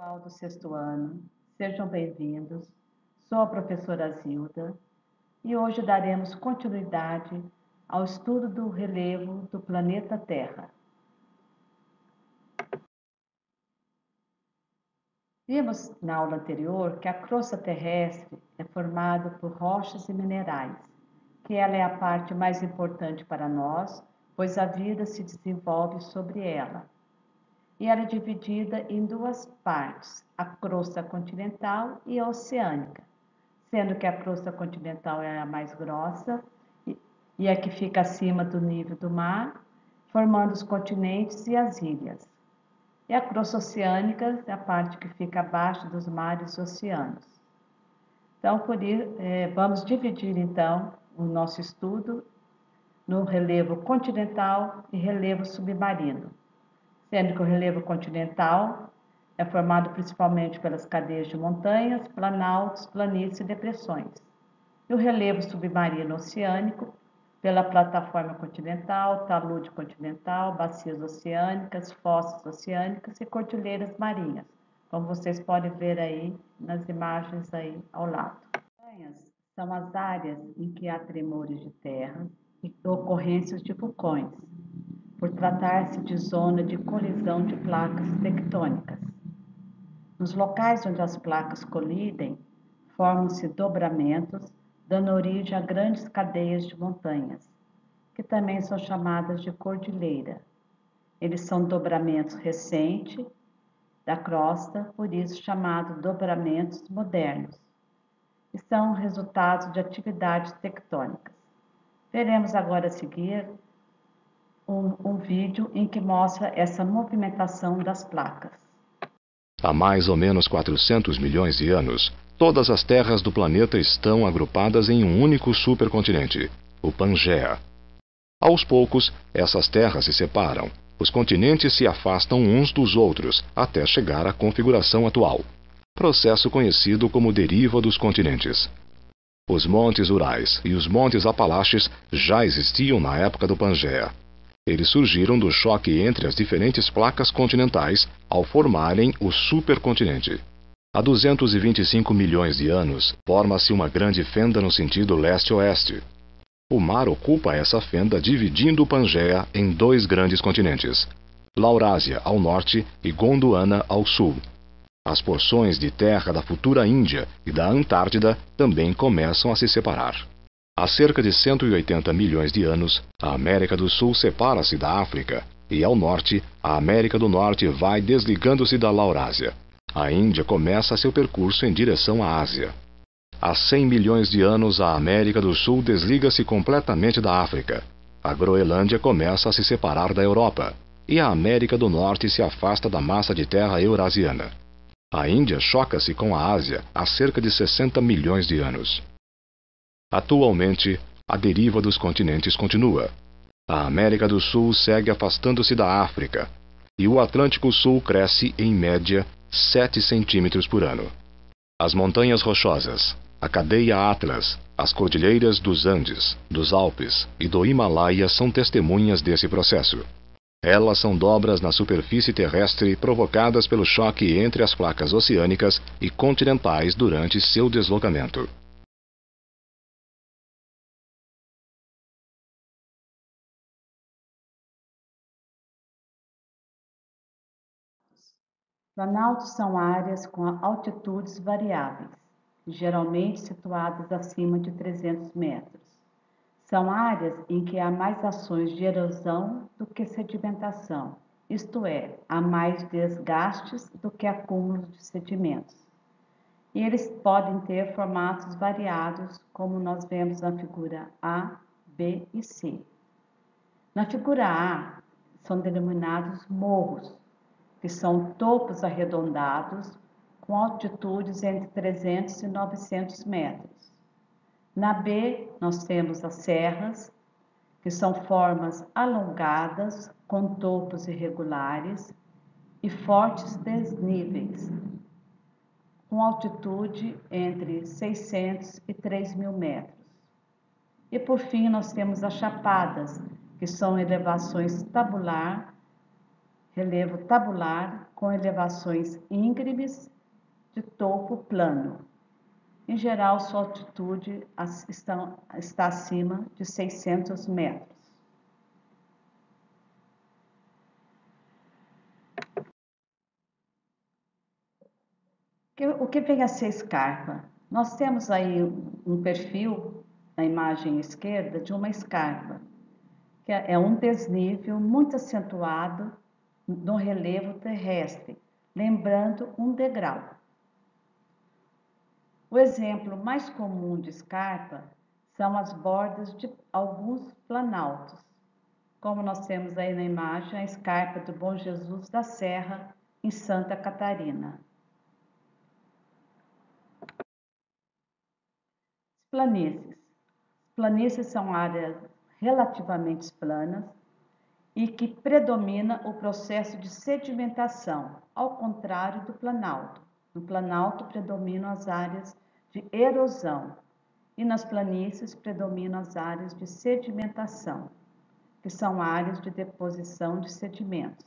Pessoal do sexto ano, sejam bem-vindos. Sou a professora Zilda e hoje daremos continuidade ao estudo do relevo do planeta Terra. Vimos na aula anterior que a crosta terrestre é formada por rochas e minerais, que ela é a parte mais importante para nós, pois a vida se desenvolve sobre ela. E ela é dividida em duas partes, a crosta continental e a oceânica, sendo que a crosta continental é a mais grossa e a que fica acima do nível do mar, formando os continentes e as ilhas. E a crosta oceânica é a parte que fica abaixo dos mares e oceanos. Então, vamos dividir então o nosso estudo no relevo continental e relevo submarino, sendo que o relevo continental é formado principalmente pelas cadeias de montanhas, planaltos, planícies e depressões. E o relevo submarino oceânico pela plataforma continental, talude continental, bacias oceânicas, fossas oceânicas e cordilheiras marinhas, como vocês podem ver aí nas imagens aí ao lado. Montanhas são as áreas em que há tremores de terra e ocorrências de vulcões, por tratar-se de zona de colisão de placas tectônicas. Nos locais onde as placas colidem, formam-se dobramentos, dando origem a grandes cadeias de montanhas, que também são chamadas de cordilheira. Eles são dobramentos recentes da crosta, por isso chamados dobramentos modernos, e são resultados de atividades tectônicas. Veremos agora a seguir um vídeo em que mostra essa movimentação das placas. Há mais ou menos 400 milhões de anos, todas as terras do planeta estão agrupadas em um único supercontinente, o Pangaea. Aos poucos, essas terras se separam. Os continentes se afastam uns dos outros, até chegar à configuração atual, processo conhecido como deriva dos continentes. Os montes Urais e os montes Apalaches já existiam na época do Pangaea. Eles surgiram do choque entre as diferentes placas continentais ao formarem o supercontinente. Há 225 milhões de anos, forma-se uma grande fenda no sentido leste-oeste. O mar ocupa essa fenda, dividindo o Pangaea em dois grandes continentes, Laurásia ao norte e Gondwana ao sul. As porções de terra da futura Índia e da Antártida também começam a se separar. Há cerca de 180 milhões de anos, a América do Sul separa-se da África, e ao norte, a América do Norte vai desligando-se da Laurásia. A Índia começa seu percurso em direção à Ásia. Há 100 milhões de anos, a América do Sul desliga-se completamente da África. A Groenlândia começa a se separar da Europa, e a América do Norte se afasta da massa de terra eurasiana. A Índia choca-se com a Ásia há cerca de 60 milhões de anos. Atualmente, a deriva dos continentes continua. A América do Sul segue afastando-se da África, e o Atlântico Sul cresce, em média, 7 centímetros por ano. As montanhas rochosas, a cadeia Atlas, as cordilheiras dos Andes, dos Alpes e do Himalaia são testemunhas desse processo. Elas são dobras na superfície terrestre provocadas pelo choque entre as placas oceânicas e continentais durante seu deslocamento. Planaltos são áreas com altitudes variáveis, geralmente situadas acima de 300 metros. São áreas em que há mais ações de erosão do que sedimentação, isto é, há mais desgastes do que acúmulos de sedimentos. E eles podem ter formatos variados, como nós vemos na figura A, B e C. Na figura A, são denominados morros, que são topos arredondados com altitudes entre 300 e 900 metros. Na B, nós temos as serras, que são formas alongadas com topos irregulares e fortes desníveis, com altitude entre 600 e 3.000 metros. E por fim, nós temos as chapadas, que são elevações tabular, relevo tabular com elevações íngremes de topo plano. Em geral, sua altitude está acima de 600 metros. O que vem a ser escarpa? Nós temos aí um perfil na imagem esquerda de uma escarpa, que é um desnível muito acentuado no relevo terrestre, lembrando um degrau. O exemplo mais comum de escarpa são as bordas de alguns planaltos, como nós temos aí na imagem a escarpa do Bom Jesus da Serra, em Santa Catarina. Planícies. Planícies são áreas relativamente planas e que predomina o processo de sedimentação, ao contrário do planalto. No planalto predominam as áreas de erosão e nas planícies predominam as áreas de sedimentação, que são áreas de deposição de sedimentos.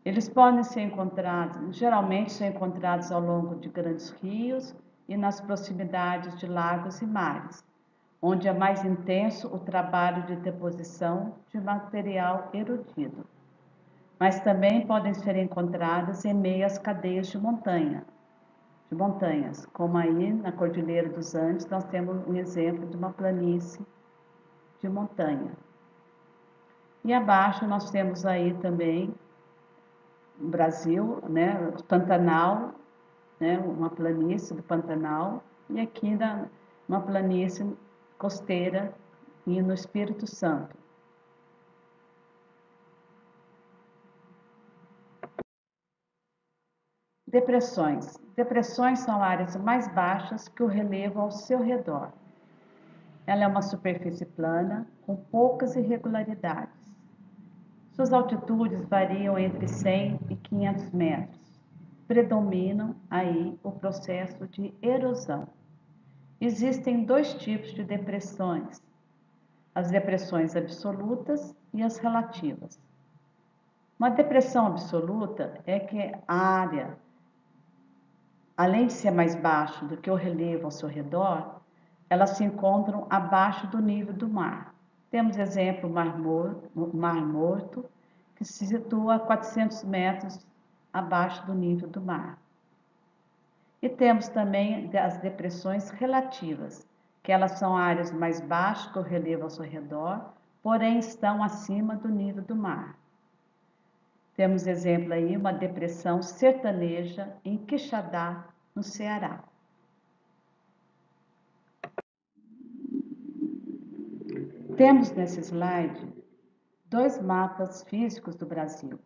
Eles podem ser encontrados, geralmente são encontrados ao longo de grandes rios e nas proximidades de lagos e mares, onde é mais intenso o trabalho de deposição de material erodido. Mas também podem ser encontradas em meio às cadeias de montanhas, como aí na Cordilheira dos Andes nós temos um exemplo de uma planície de montanha. E abaixo nós temos aí também no Brasil, né, o Pantanal, né, uma planície do Pantanal, e aqui uma planície costeira e no Espírito Santo. Depressões. Depressões são áreas mais baixas que o relevo ao seu redor. Ela é uma superfície plana, com poucas irregularidades. Suas altitudes variam entre 100 e 500 metros. Predominam aí o processo de erosão. Existem dois tipos de depressões: as depressões absolutas e as relativas. Uma depressão absoluta é que a área, além de ser mais baixa do que o relevo ao seu redor, elas se encontram abaixo do nível do mar. Temos exemplo Mar Morto, que se situa a 400 metros abaixo do nível do mar. E temos também as depressões relativas, que elas são áreas mais baixas que o relevo ao seu redor, porém estão acima do nível do mar. Temos exemplo aí, uma depressão sertaneja em Quixadá, no Ceará. Temos nesse slide dois mapas físicos do Brasil.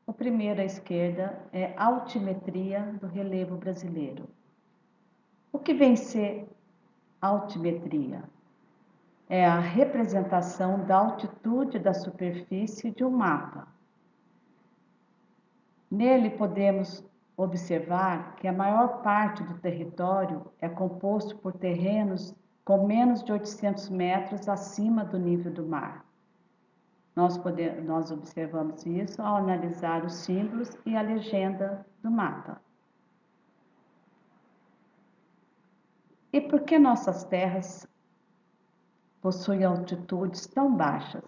O primeiro à esquerda é a altimetria do relevo brasileiro. O que vem ser altimetria? É a representação da altitude da superfície de um mapa. Nele podemos observar que a maior parte do território é composto por terrenos com menos de 800 metros acima do nível do mar. Nós observamos isso ao analisar os símbolos e a legenda do mapa. E por que nossas terras possuem altitudes tão baixas?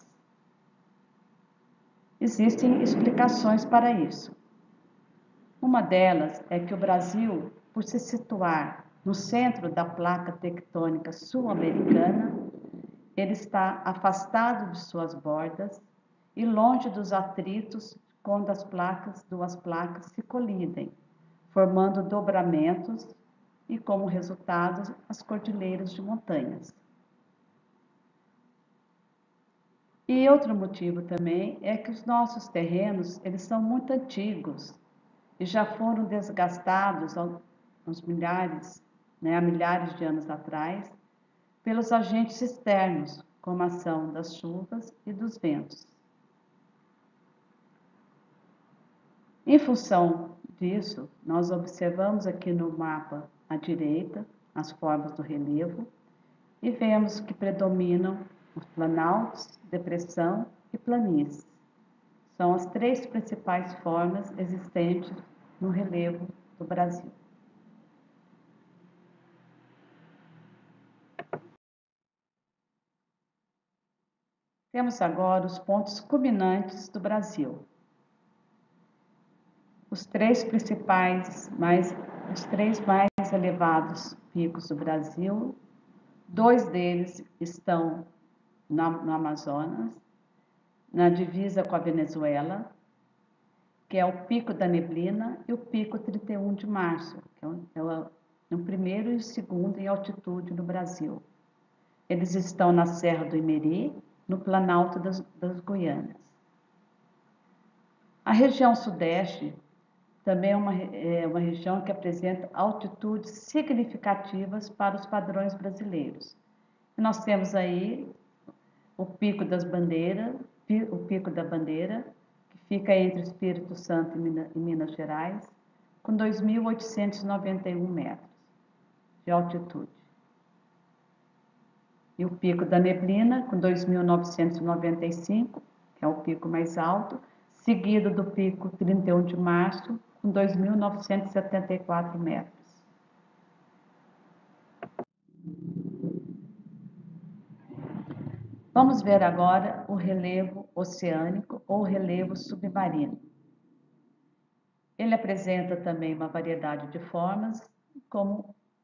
Existem explicações para isso. Uma delas é que o Brasil, por se situar no centro da placa tectônica sul-americana, ele está afastado de suas bordas e longe dos atritos quando duas placas se colidem, formando dobramentos e, como resultado, as cordilheiras de montanhas. E outro motivo também é que os nossos terrenos, eles são muito antigos e já foram desgastados há milhares de anos atrás, pelos agentes externos, como a ação das chuvas e dos ventos. Em função disso, nós observamos aqui no mapa à direita as formas do relevo e vemos que predominam os planaltos, depressão e planícies. São as três principais formas existentes no relevo do Brasil. Temos agora os pontos culminantes do Brasil. Os três mais elevados picos do Brasil, dois deles estão no Amazonas, na divisa com a Venezuela, que é o Pico da Neblina e o Pico 31 de Março, que é o primeiro e o segundo em altitude no Brasil. Eles estão na Serra do Imeri, no Planalto das Guianas. A região sudeste também é uma região que apresenta altitudes significativas para os padrões brasileiros. E nós temos aí o Pico da Bandeira, que fica entre Espírito Santo e Minas Gerais, com 2.891 metros de altitude. E o Pico da Neblina, com 2.995, que é o pico mais alto, seguido do Pico 31 de Março, com 2.974 metros. Vamos ver agora o relevo oceânico ou relevo submarino. Ele apresenta também uma variedade de formas,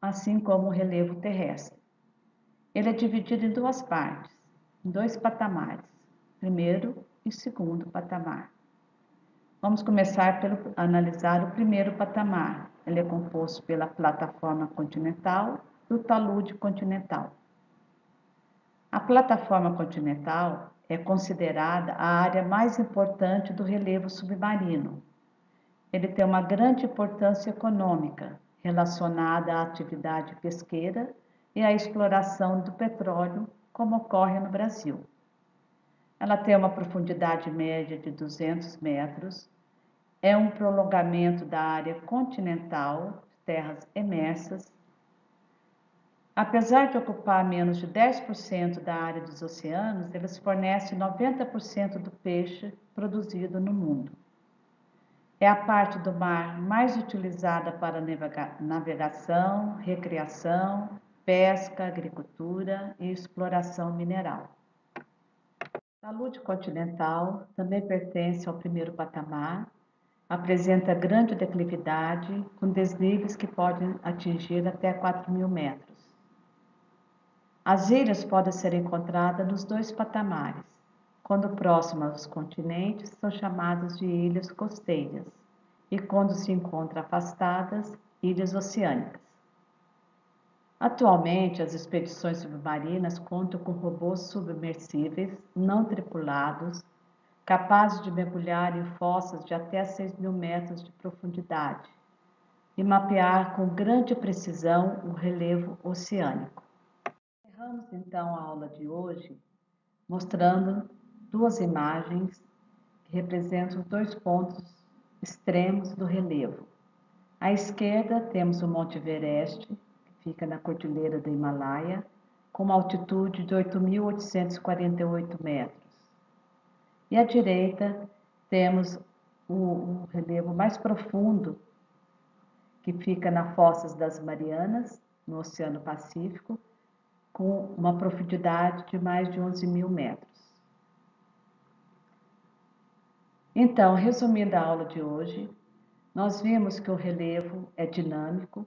assim como o relevo terrestre. Ele é dividido em duas partes, em dois patamares, primeiro e segundo patamar. Vamos começar por analisar o primeiro patamar. Ele é composto pela plataforma continental e o talude continental. A plataforma continental é considerada a área mais importante do relevo submarino. Ele tem uma grande importância econômica relacionada à atividade pesqueira e à exploração do petróleo, como ocorre no Brasil. Ela tem uma profundidade média de 200 metros, é um prolongamento da área continental, terras emersas. Apesar de ocupar menos de 10% da área dos oceanos, eles fornecem 90% do peixe produzido no mundo. É a parte do mar mais utilizada para navegação, recreação, pesca, agricultura e exploração mineral. O talude continental também pertence ao primeiro patamar, apresenta grande declividade, com desníveis que podem atingir até 4.000 metros. As ilhas podem ser encontradas nos dois patamares. Quando próximas aos continentes, são chamadas de ilhas costeiras, e quando se encontram afastadas, ilhas oceânicas. Atualmente, as expedições submarinas contam com robôs submersíveis não tripulados, capazes de mergulhar em fossas de até 6.000 metros de profundidade e mapear com grande precisão o relevo oceânico. Encerramos então a aula de hoje mostrando duas imagens que representam os dois pontos extremos do relevo. À esquerda temos o Monte Everest, que fica na Cordilheira do Himalaia, com uma altitude de 8.848 metros. E à direita temos o relevo mais profundo, que fica nas Fossas das Marianas, no Oceano Pacífico, com uma profundidade de mais de 11.000 metros. Então, resumindo a aula de hoje, nós vimos que o relevo é dinâmico,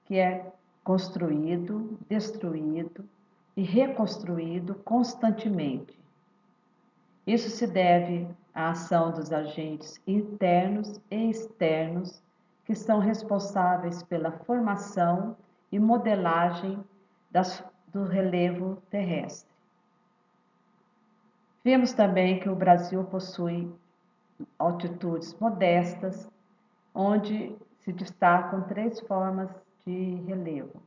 que é construído, destruído e reconstruído constantemente. Isso se deve à ação dos agentes internos e externos que são responsáveis pela formação e modelagem do relevo terrestre. Vimos também que o Brasil possui altitudes modestas, onde se destacam três formas de relevo: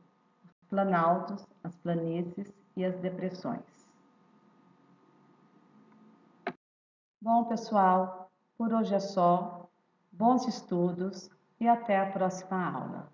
os planaltos, as planícies e as depressões. Bom, pessoal, por hoje é só. Bons estudos e até a próxima aula.